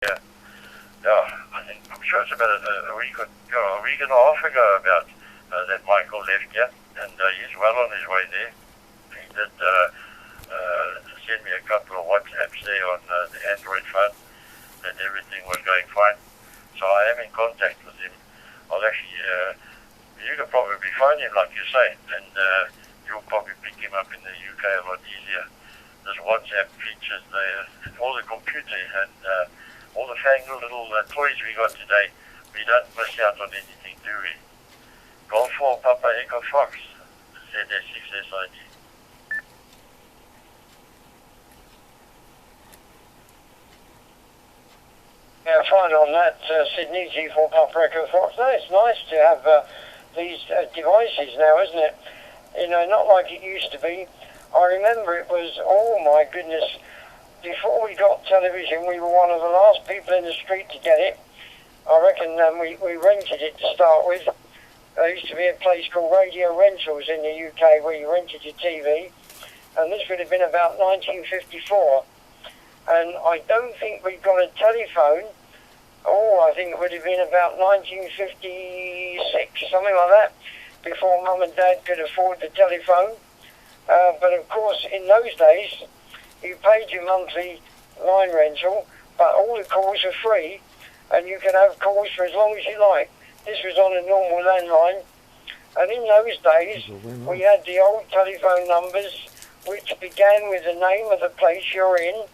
Yeah, yeah. I'm sure it's about a week a week and a half ago about that Michael left here, and he's well on his way there. He did send me a couple of WhatsApps there on the Android phone that everything was going fine. So I am in contact with him. I'll actually, you could probably phone him like you say, and you'll probably pick him up in the UK a lot easier. This WhatsApp features all the computers and all the fangled little toys we got today. We don't miss out on anything, do we? Golf 4 Papa Echo Fox, ZS6SID. Yeah, fine on that, Sydney G4 Papa Echo Fox. No, it's nice to have these devices now, isn't it? You know, not like it used to be. I remember it was, oh my goodness, before we got television, we were one of the last people in the street to get it. I reckon we rented it to start with. There used to be a place called Radio Rentals in the UK where you rented your TV, and this would have been about 1954. And I don't think we got a telephone. I think it would have been about 1956, something like that, before Mum and Dad could afford the telephone. But of course, in those days, you paid your monthly line rental, but all the calls were free, and you could have calls for as long as you like. This was on a normal landline, and in those days, we had the old telephone numbers, which began with the name of the place you're in.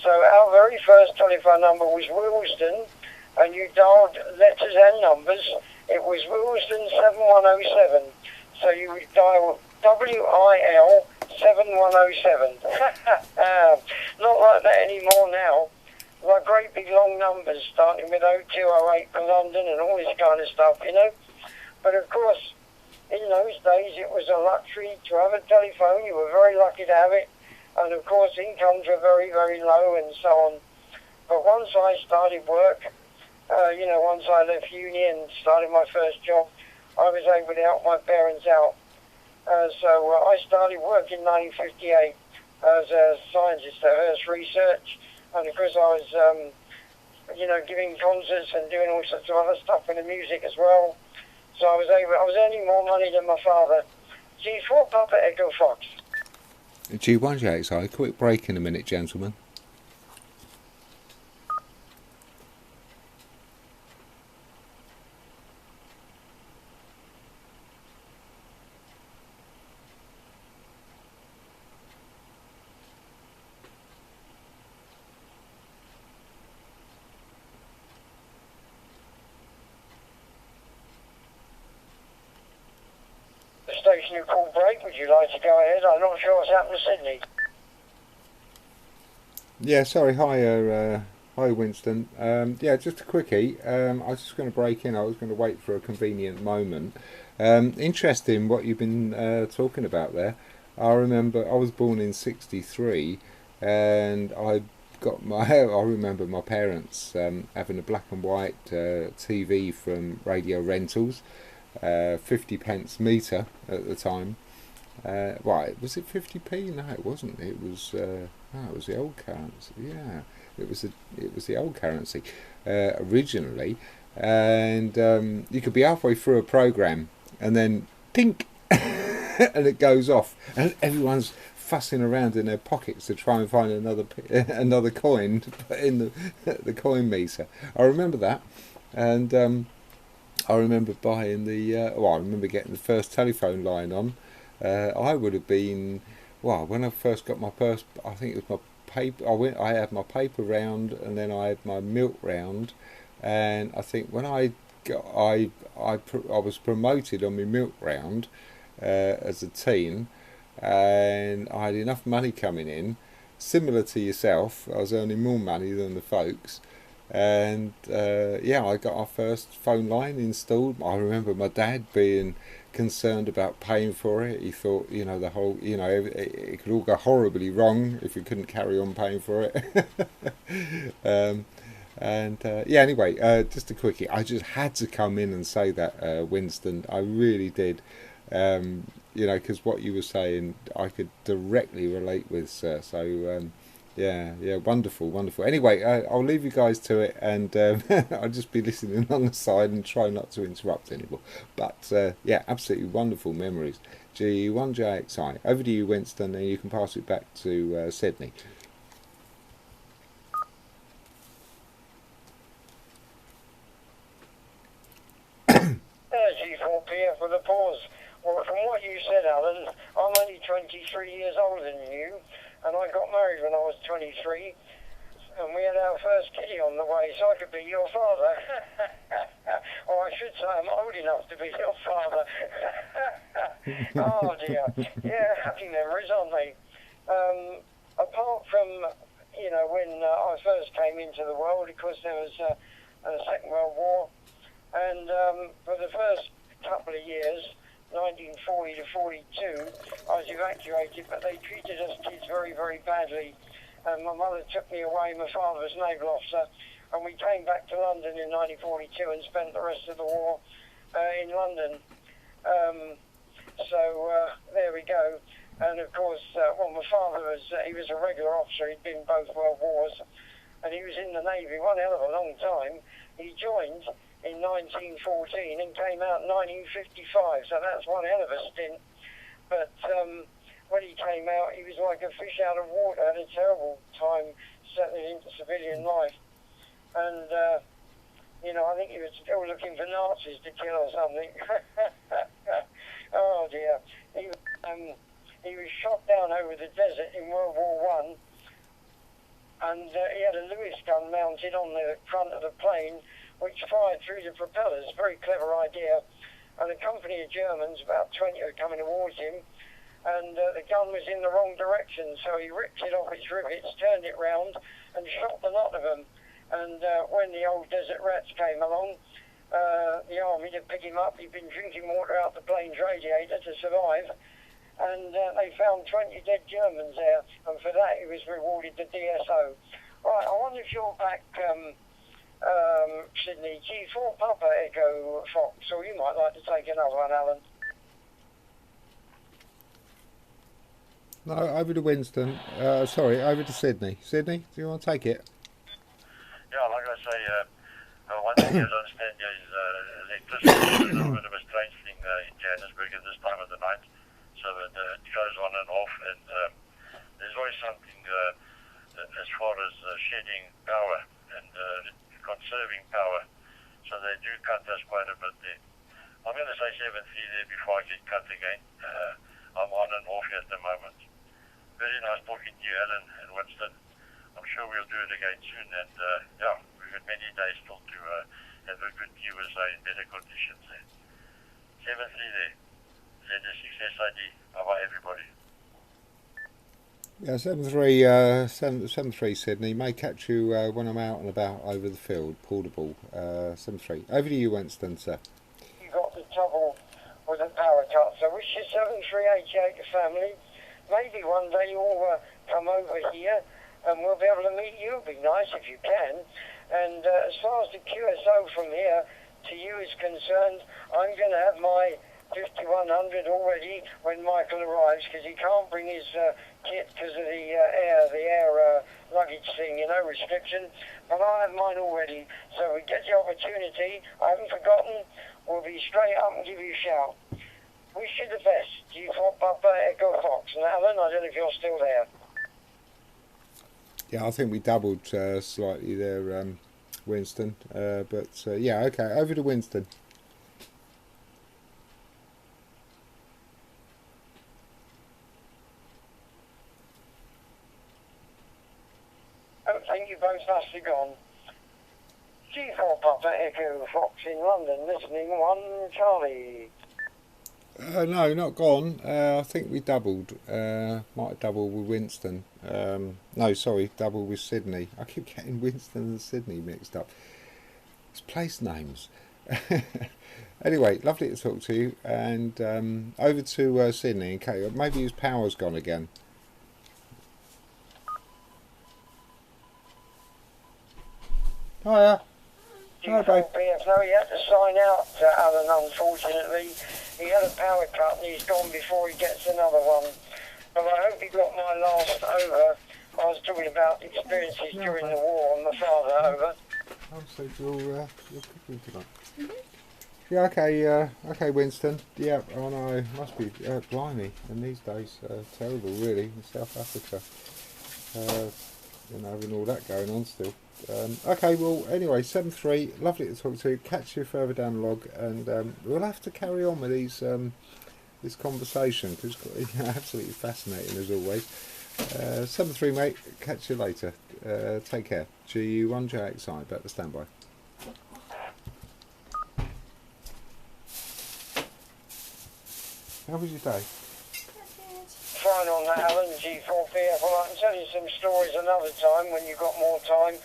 So our very first telephone number was Wilsden, and you dialed letters and numbers. It was Wilsden 7107. So you would dial WIL 7107. Not like that anymore now. Like great big long numbers starting with 0208 for London and all this kind of stuff, you know. But of course, in those days it was a luxury to have a telephone. You were very lucky to have it. And of course incomes were very, very low and so on. But once I started work, once I left uni and started my first job, I was able to help my parents out. So I started work in 1958 as a scientist at Hearst Research. And of course I was, giving concerts and doing all sorts of other stuff with the music as well. So I was earning more money than my father. G4 Papa Echo Fox. G1JXI, quick break in a minute, gentlemen. Station you call break, would you like to go ahead? I'm not sure what's happened to Sydney. Yeah, sorry, hi Winston. Yeah, just a quickie. I was just going to break in. I was going to wait for a convenient moment. Interesting what you've been talking about there. I remember I was born in '63, and I remember my parents having a black and white TV from Radio Rentals. 50p meter at the time. Was it 50p? No, it wasn't. It was it was the old currency. Yeah, it was the old currency originally, and you could be halfway through a program and then tink, and it goes off, and everyone's fussing around in their pockets to try and find another coin to put in the coin meter. I remember that, and I remember buying I remember getting the first telephone line on. I would have been, when I first got my first, I think it was my paper. I had my paper round, and then I had my milk round, and I think when I was promoted on my milk round as a teen, and I had enough money coming in, similar to yourself. I was earning more money than the folks. And I got our first phone line installed. I remember my dad being concerned about paying for it. He thought, the whole, it could all go horribly wrong if you couldn't carry on paying for it. Anyway, just a quickie. I just had to come in and say that, Winston. I really did. Because what you were saying, I could directly relate with, sir. So, Yeah, wonderful, wonderful. Anyway, I'll leave you guys to it, and I'll just be listening on the side and try not to interrupt anymore. But yeah, absolutely wonderful memories. G1JXI. Over to you, Winston, and you can pass it back to Sydney. G4PF with a pause. Well, from what you said, Alan, I'm only 23 years older than you, and I got married when I was 23, and we had our first kitty on the way, so I could be your father. Or I should say I'm old enough to be your father. Oh dear. Yeah, happy memories, aren't they? Apart from, you know, when I first came into the world, because there was a Second World War, and for the first couple of years, 1940 to 42, I was evacuated, but they treated us kids very, very badly. And my mother took me away, my father was naval officer, and we came back to London in 1942 and spent the rest of the war in London. So there we go. And of course, well, my father was, he was a regular officer, he'd been both World Wars, and he was in the Navy one hell of a long time. He joined in 1914 and came out in 1955, so that's one hell of a stint. But when he came out, he was like a fish out of water, had a terrible time settling into civilian life. And, you know, I think he was still looking for Nazis to kill or something. Oh dear. He was shot down over the desert in World War One, and he had a Lewis gun mounted on the front of the plane, which fired through the propellers. Very clever idea. And a company of Germans, about 20, were coming towards him, and the gun was in the wrong direction, so he ripped it off its rivets, turned it round, and shot the lot of them. And when the old desert rats came along, the army to pick him up, he'd been drinking water out the plane's radiator to survive, and they found 20 dead Germans there, and for that he was rewarded the DSO. Right, I wonder if you're back, Sydney, G4 Papa Echo Fox, or you might like to take another one, Alan. No, over to Winston. Sorry, over to Sydney. Sydney, do you want to take it? Yeah, like I say, one thing you understand is electricity is a little bit of a strange thing in Johannesburg at this time of the night. So it goes on and off, and there's always something as far as shedding power and conserving power. So they do cut us quite a bit there. I'm going to say 7.3 there before I get cut again. I'm on and off here at the moment. Very nice talking to you, Alan and Winston. I'm sure we'll do it again soon, and yeah, we've got many days still to have a good USA in better conditions there. 7.3 there. Z6SID. Bye-bye, everybody. Yeah, 7.3 Sydney. May catch you when I'm out and about over the field. Portable 7.3. Over to you, Winston, sir. You got the trouble with the power cuts. I wish you 7388 family. Maybe one day you'll come over here and we'll be able to meet you. It'd be nice if you can. And as far as the QSO from here to you is concerned, I'm going to have my 5100 already when Michael arrives, because he can't bring his kit because of the air luggage thing, you know, restriction. But I have mine already, so we get the opportunity. I haven't forgotten. We'll be straight up and give you a shout. Wish you the best. G4 Papa Echo Fox. And Alan, I don't know if you're still there. Yeah, I think we doubled slightly there, Winston. But yeah, okay. Over to Winston. I think you both must have gone. G4 Papa Echo Fox in London, listening 1 Charlie. No, not gone. I think we doubled. Might have doubled with Winston. No, sorry, doubled with Sydney. I keep getting Winston and Sydney mixed up. It's place names. Anyway, lovely to talk to you. And over to Sydney. Okay, maybe his power's gone again. Hiya. Hi, babe. No, he had to sign out, Alan, unfortunately. He had a power cut and he's gone before he gets another one. But I hope he got my last over I was talking about experiences No, during thanks. the war on my father over. I'm so you're cooking tonight. Yeah, okay, Winston. Yeah, I know. Must be blimey. And these days, terrible, really, in South Africa. Having all that going on still. Okay, well, anyway, 7-3. Lovely to talk to you. Catch you further down the log, and we'll have to carry on with these this conversation because it's absolutely fascinating as always. 7-3, mate. Catch you later. Take care. G1JXI. Back to standby. How was your day? Fine on that, Alan, G4PF. Well, I can tell you some stories another time when you've got more time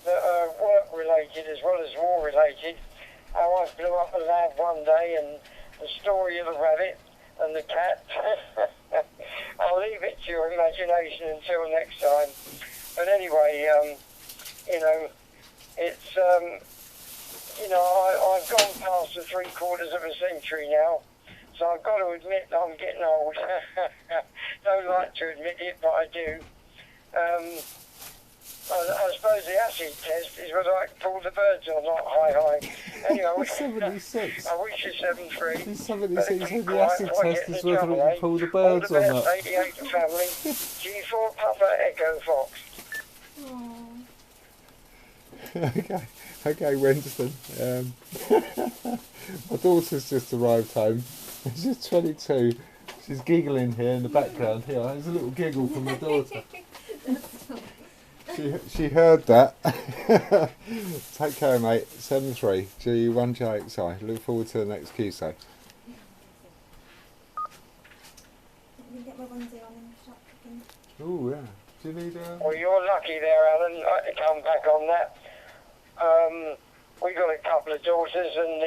that are work-related as well as war-related. How I blew up a lab one day and the story of the rabbit and the cat. I'll leave it to your imagination until next time. But anyway, it's, I've gone past the 3/4 of a century now. So I've got to admit that I'm getting old. Don't like to admit it, but I do. I suppose the acid test is whether I can pull the birds or not. Hi. Anyway, 76. I wish you 7-3. He's 76 with the acid test is whether it can pull the birds or All the not. best, 88 family. G4 Papa Echo Fox. Okay, Winston. My daughter's just arrived home. She's 22. She's giggling here in the background. Here, there's a little giggle from my daughter. She heard that. Take care, mate. 7-3. G1JXI. Look forward to the next QSO. Oh, yeah. Do you need a... Well, you're lucky there, Alan, to come back on that. We got a couple of daughters, and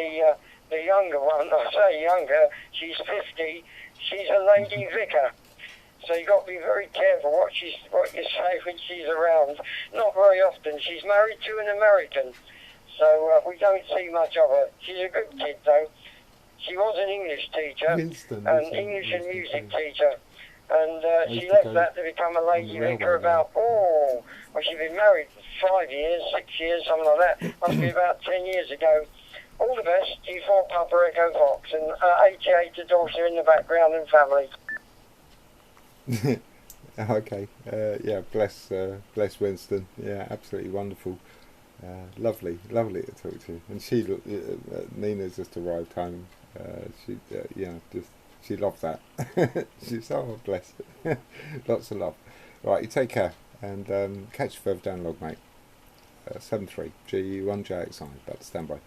the younger one, I say younger, she's 50. She's a lady vicar. So you've got to be very careful what you say when she's around. Not very often. She's married to an American, so we don't see much of her. She's a good kid, though. She was an English teacher, an English and music teacher, and she left that to become a lady vicar about, she'd been married 5 years, 6 years, something like that. Must be about 10 years ago. All the best, G4 Papa Echo Fox, and 88 to daughter in the background and family. Okay, yeah, bless Winston. Yeah, absolutely wonderful. Lovely to talk to you. And she, Nina's just arrived home. She loves that. She's so blessed. Lots of love. Right, you take care and catch you further down the log, mate. 7-3, G1JXI, back to standby.